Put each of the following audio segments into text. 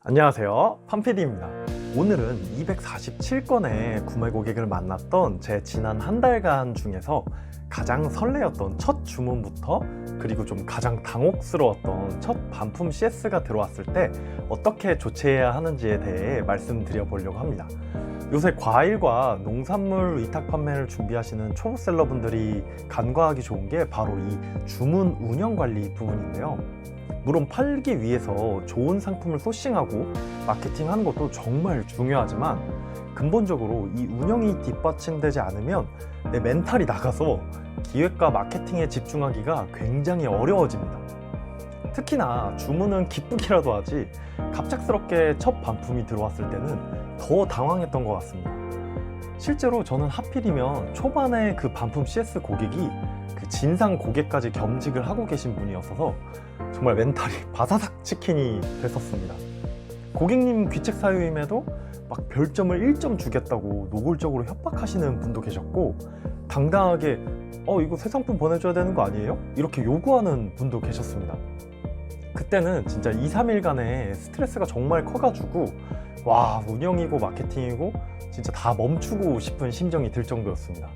안녕하세요, 팜피디입니다. 오늘은 247건의 구매 고객을 만났던 제 지난 한 달간 중에서 가장 설레었던 첫 주문부터, 그리고 좀 가장 당혹스러웠던 첫 반품 CS가 들어왔을 때 어떻게 조치해야 하는지에 대해 말씀드려 보려고 합니다. 요새 과일과 농산물 위탁 판매를 준비하시는 초보셀러분들이 간과하기 좋은 게 바로 이 주문 운영 관리 부분인데요. 물론 팔기 위해서 좋은 상품을 소싱하고 마케팅하는 것도 정말 중요하지만, 근본적으로 이 운영이 뒷받침되지 않으면 내 멘탈이 나가서 기획과 마케팅에 집중하기가 굉장히 어려워집니다. 특히나 주문은 기쁘기라도 하지 갑작스럽게 첫 반품이 들어왔을 때는 더 당황했던 것 같습니다. 실제로 저는 하필이면 초반에 그 반품 CS 고객이 그 진상 고객까지 겸직을 하고 계신 분이었어서 정말 멘탈이 바사삭 치킨이 됐었습니다. 고객님 귀책 사유임에도 막 별점을 1점 주겠다고 노골적으로 협박하시는 분도 계셨고, 당당하게 이거 새 상품 보내줘야 되는 거 아니에요? 이렇게 요구하는 분도 계셨습니다. 그때는 진짜 2-3일간의 스트레스가 정말 커가지고 와, 운영이고 마케팅이고 진짜 다 멈추고 싶은 심정이 들 정도였습니다.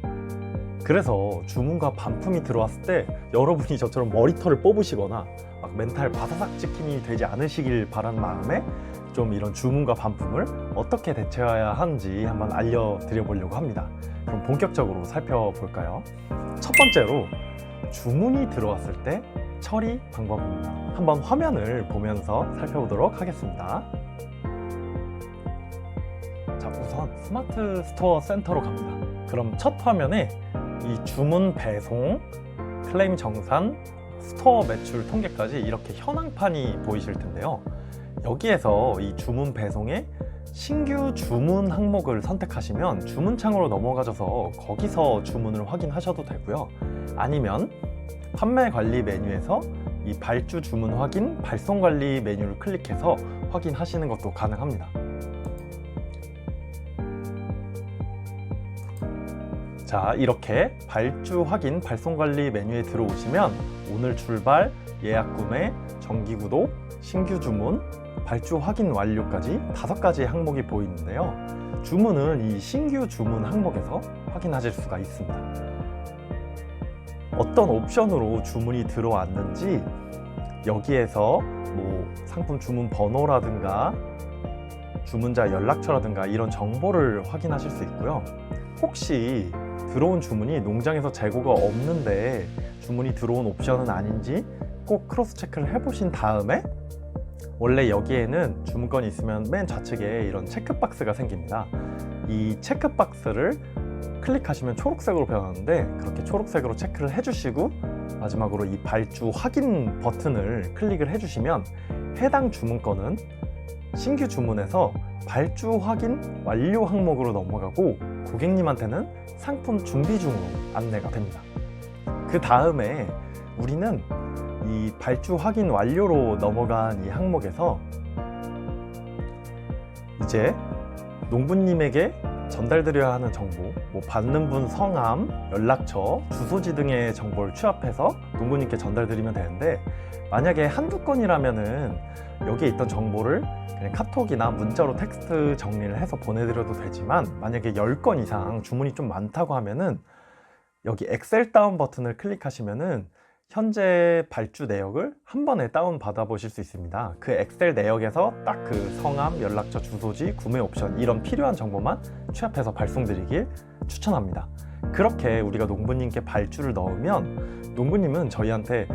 그래서 주문과 반품이 들어왔을 때 여러분이 저처럼 머리털을 뽑으시거나 막 멘탈 바사삭 치킨이 되지 않으시길 바라는 마음에 좀 이런 주문과 반품을 어떻게 대처해야 하는지 한번 알려드려 보려고 합니다. 그럼 본격적으로 살펴볼까요? 첫 번째로, 주문이 들어왔을 때 처리 방법입니다. 한번 화면을 보면서 살펴보도록 하겠습니다. 자, 우선 스마트 스토어 센터로 갑니다. 그럼 첫 화면에 이 주문 배송, 클레임 정산, 스토어 매출 통계까지 이렇게 현황판이 보이실 텐데요. 여기에서 이 주문 배송에 신규 주문 항목을 선택하시면 주문창으로 넘어가셔서 거기서 주문을 확인하셔도 되고요. 아니면 판매 관리 메뉴에서 이 발주 주문 확인, 발송 관리 메뉴를 클릭해서 확인하시는 것도 가능합니다. 자, 이렇게 발주 확인, 발송 관리 메뉴에 들어오시면 오늘 출발, 예약 구매, 정기 구독, 신규 주문, 발주 확인 완료까지 5가지 항목이 보이는데요. 주문은 이 신규 주문 항목에서 확인하실 수가 있습니다. 어떤 옵션으로 주문이 들어왔는지 여기에서 뭐 상품 주문 번호라든가 주문자 연락처라든가 이런 정보를 확인하실 수 있고요. 혹시 들어온 주문이 농장에서 재고가 없는데 주문이 들어온 옵션은 아닌지 꼭 크로스 체크를 해보신 다음에, 원래 여기에는 주문건이 있으면 맨 좌측에 이런 체크박스가 생깁니다. 이 체크박스를 클릭하시면 초록색으로 변하는데, 그렇게 초록색으로 체크를 해주시고 마지막으로 이 발주 확인 버튼을 클릭을 해주시면 해당 주문건은 신규 주문에서 발주 확인 완료 항목으로 넘어가고 고객님한테는 상품 준비 중으로 안내가 됩니다. 그 다음에 우리는 이 발주 확인 완료로 넘어간 이 항목에서 이제 농부님에게 전달드려야 하는 정보, 뭐 받는 분 성함, 연락처, 주소지 등의 정보를 취합해서 농부님께 전달드리면 되는데, 만약에 한두 건이라면은 여기에 있던 정보를 그냥 카톡이나 문자로 텍스트 정리를 해서 보내드려도 되지만, 만약에 10건 이상 주문이 좀 많다고 하면은 여기 엑셀 다운 버튼을 클릭하시면은 현재 발주 내역을 한 번에 다운 받아 보실 수 있습니다. 그 엑셀 내역에서 딱 그 성함, 연락처, 주소지, 구매 옵션 이런 필요한 정보만 취합해서 발송드리길 추천합니다. 그렇게 우리가 농부님께 발주를 넣으면 농부님은 저희한테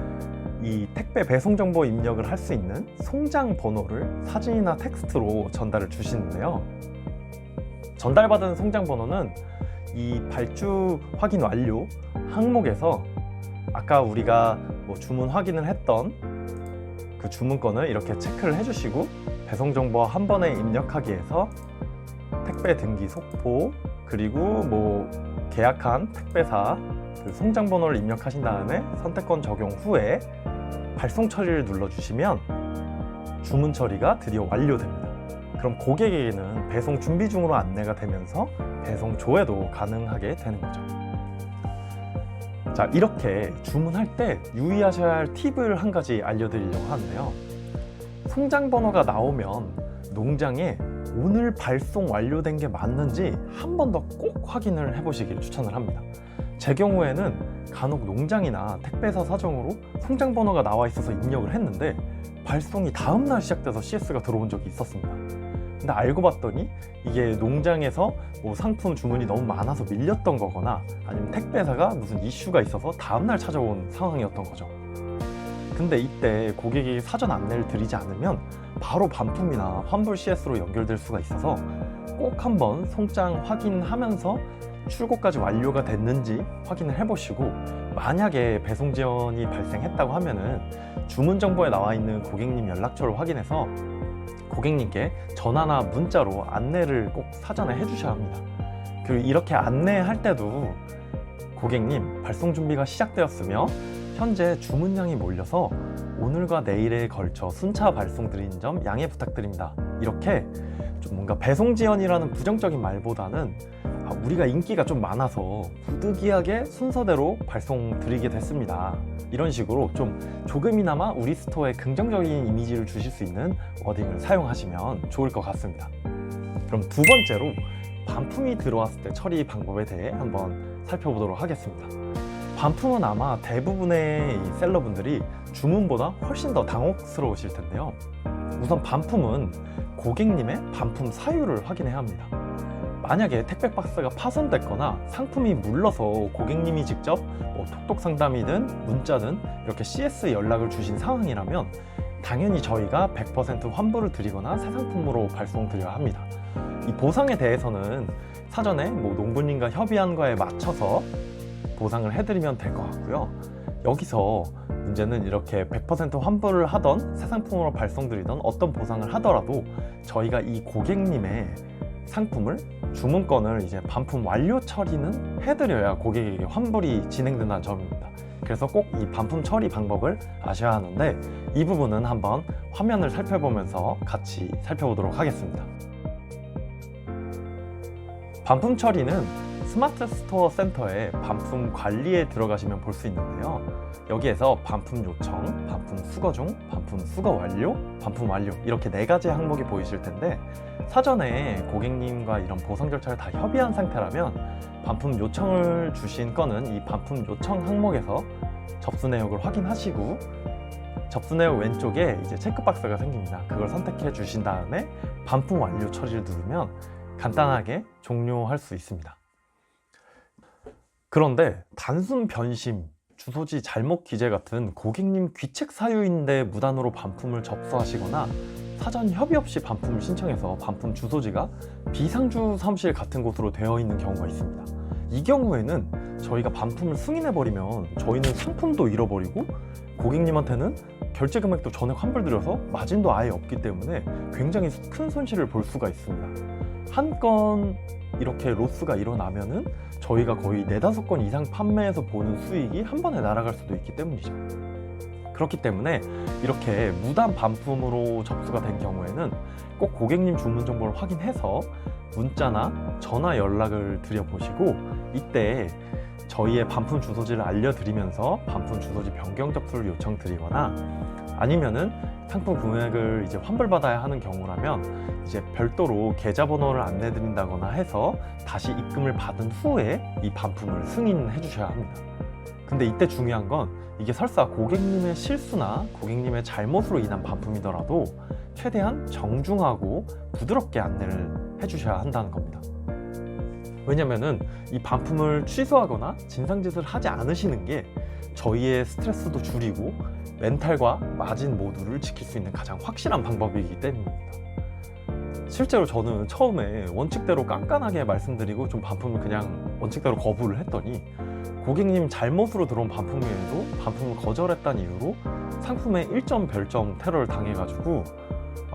이 택배 배송 정보 입력을 할 수 있는 송장 번호를 사진이나 텍스트로 전달을 주시는데요. 전달받은 송장 번호는 이 발주 확인 완료 항목에서 아까 우리가 뭐 주문 확인을 했던 그 주문건을 이렇게 체크를 해주시고 배송 정보 한 번에 입력하기 위해서 택배 등기 속보, 그리고 뭐 계약한 택배사 그 송장 번호를 입력하신 다음에 선택권 적용 후에 발송 처리를 눌러주시면 주문 처리가 드디어 완료됩니다. 그럼 고객에게는 배송 준비 중으로 안내가 되면서 배송 조회도 가능하게 되는 거죠. 자, 이렇게 주문할 때 유의하셔야 할 팁을 한 가지 알려드리려고 하는데요. 송장 번호가 나오면 농장에 오늘 발송 완료된 게 맞는지 한 번 더 꼭 확인을 해보시길 추천을 합니다. 제 경우에는 간혹 농장이나 택배사 사정으로 송장 번호가 나와 있어서 입력을 했는데 발송이 다음날 시작돼서 CS가 들어온 적이 있었습니다. 근데 알고 봤더니 이게 농장에서 뭐 상품 주문이 너무 많아서 밀렸던 거거나 아니면 택배사가 무슨 이슈가 있어서 다음날 찾아온 상황이었던 거죠. 근데 이때 고객이 사전 안내를 드리지 않으면 바로 반품이나 환불 CS로 연결될 수가 있어서 꼭 한번 송장 확인하면서 출고까지 완료가 됐는지 확인을 해보시고, 만약에 배송 지연이 발생했다고 하면은 주문 정보에 나와 있는 고객님 연락처를 확인해서 고객님께 전화나 문자로 안내를 꼭 사전에 해주셔야 합니다. 그리고 이렇게 안내할 때도 고객님 발송 준비가 시작되었으며 현재 주문량이 몰려서 오늘과 내일에 걸쳐 순차 발송드리는 점 양해 부탁드립니다. 이렇게 좀 뭔가 배송 지연이라는 부정적인 말보다는 우리가 인기가 좀 많아서 부득이하게 순서대로 발송드리게 됐습니다, 이런 식으로 좀 조금이나마 우리 스토어에 긍정적인 이미지를 주실 수 있는 워딩을 사용하시면 좋을 것 같습니다. 그럼 두 번째로 반품이 들어왔을 때 처리 방법에 대해 한번 살펴보도록 하겠습니다. 반품은 아마 대부분의 이 셀러분들이 주문보다 훨씬 더 당혹스러우실 텐데요. 우선 반품은 고객님의 반품 사유를 확인해야 합니다. 만약에 택배 박스가 파손됐거나 상품이 물러서 고객님이 직접 톡톡 상담이든 문자든 이렇게 CS 연락을 주신 상황이라면 당연히 저희가 100% 환불을 드리거나 새 상품으로 발송드려야 합니다. 이 보상에 대해서는 사전에 농부님과 협의한 거에 맞춰서 보상을 해드리면 될 것 같고요. 여기서 문제는 이렇게 100% 환불을 하던 새 상품으로 발송드리던 어떤 보상을 하더라도 저희가 이 고객님의 상품을 주문건을 이제 반품 완료 처리는 해드려야 고객에게 환불이 진행된다는 점입니다. 그래서 꼭 이 반품 처리 방법을 아셔야 하는데 이 부분은 한번 화면을 살펴보면서 같이 살펴보도록 하겠습니다. 반품 처리는 스마트 스토어 센터의 반품 관리에 들어가시면 볼 수 있는데요. 여기에서 반품 요청, 반품 수거 중, 반품 수거 완료, 반품 완료 이렇게 4가지 항목이 보이실 텐데 사전에 고객님과 이런 보상 절차를 다 협의한 상태라면 반품 요청을 주신 건은 이 반품 요청 항목에서 접수 내역을 확인하시고 접수 내역 왼쪽에 이제 체크박스가 생깁니다. 그걸 선택해 주신 다음에 반품 완료 처리를 누르면 간단하게 종료할 수 있습니다. 그런데 단순 변심, 주소지 잘못 기재 같은 고객님 귀책 사유인데 무단으로 반품을 접수하시거나 사전 협의 없이 반품을 신청해서 반품 주소지가 비상주 사무실 같은 곳으로 되어 있는 경우가 있습니다. 이 경우에는 저희가 반품을 승인해버리면 저희는 상품도 잃어버리고 고객님한테는 결제 금액도 전액 환불드려서 마진도 아예 없기 때문에 굉장히 큰 손실을 볼 수가 있습니다. 한 건 이렇게 로스가 일어나면은 저희가 거의 4-5건 이상 판매해서 보는 수익이 한 번에 날아갈 수도 있기 때문이죠. 그렇기 때문에 이렇게 무단 반품으로 접수가 된 경우에는 꼭 고객님 주문 정보를 확인해서 문자나 전화 연락을 드려보시고 이때 저희의 반품 주소지를 알려드리면서 반품 주소지 변경 접수를 요청드리거나 아니면은 상품 금액을 이제 환불받아야 하는 경우라면 이제 별도로 계좌번호를 안내드린다거나 해서 다시 입금을 받은 후에 이 반품을 승인해 주셔야 합니다. 근데 이때 중요한 건 이게 설사 고객님의 실수나 고객님의 잘못으로 인한 반품이더라도 최대한 정중하고 부드럽게 안내를 해주셔야 한다는 겁니다. 왜냐면은 이 반품을 취소하거나 진상짓을 하지 않으시는 게 저희의 스트레스도 줄이고 멘탈과 마진 모두를 지킬 수 있는 가장 확실한 방법이기 때문입니다. 실제로 저는 처음에 원칙대로 깐깐하게 말씀드리고 좀 반품을 그냥 원칙대로 거부를 했더니 고객님 잘못으로 들어온 반품에도 반품을 거절했다는 이유로 상품에 1점 별점 테러를 당해가지고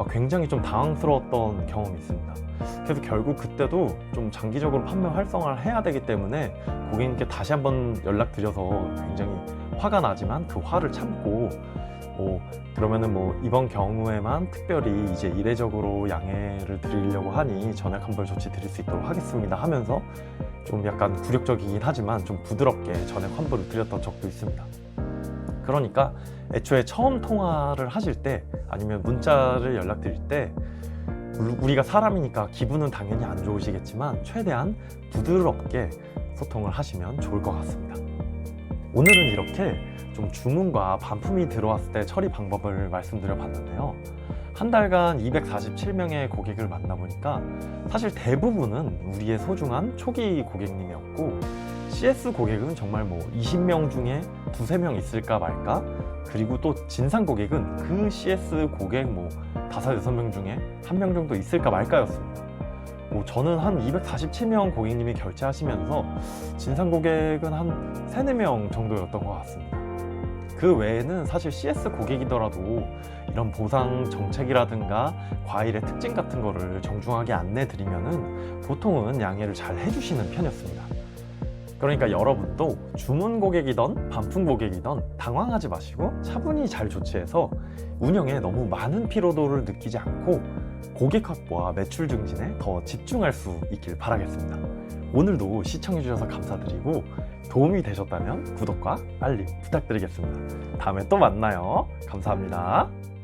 굉장히 좀 당황스러웠던 경험이 있습니다. 그래서 결국 그때도 좀 장기적으로 판매 활성화를 해야 되기 때문에 고객님께 다시 한번 연락드려서 굉장히 화가 나지만 그 화를 참고 그러면은 이번 경우에만 특별히 이제 이례적으로 양해를 드리려고 하니 전액 환불 조치 드릴 수 있도록 하겠습니다 하면서 좀 약간 굴욕적이긴 하지만 좀 부드럽게 전액 환불을 드렸던 적도 있습니다. 그러니까 애초에 처음 통화를 하실 때 아니면 문자를 연락드릴 때 우리가 사람이니까 기분은 당연히 안 좋으시겠지만 최대한 부드럽게 소통을 하시면 좋을 것 같습니다. 오늘은 이렇게 좀 주문과 반품이 들어왔을 때 처리 방법을 말씀드려 봤는데요. 한 달간 247명의 고객을 만나보니까 사실 대부분은 우리의 소중한 초기 고객님이었고, CS 고객은 정말 뭐 20명 중에 두세 명 있을까 말까, 그리고 또 진상 고객은 그 CS 고객 뭐 5-6명 중에 한 명 정도 있을까 말까였습니다. 저는 한 247명 고객님이 결제하시면서 진상 고객은 한 3-4명 정도였던 것 같습니다. 그 외에는 사실 CS 고객이더라도 이런 보상 정책이라든가 과일의 특징 같은 거를 정중하게 안내 드리면은 보통은 양해를 잘 해주시는 편이었습니다. 그러니까 여러분도 주문 고객이던 반품 고객이던 당황하지 마시고 차분히 잘 조치해서 운영에 너무 많은 피로도를 느끼지 않고 고객 확보와 매출 증진에 더 집중할 수 있길 바라겠습니다. 오늘도 시청해주셔서 감사드리고 도움이 되셨다면 구독과 알림 부탁드리겠습니다. 다음에 또 만나요. 감사합니다.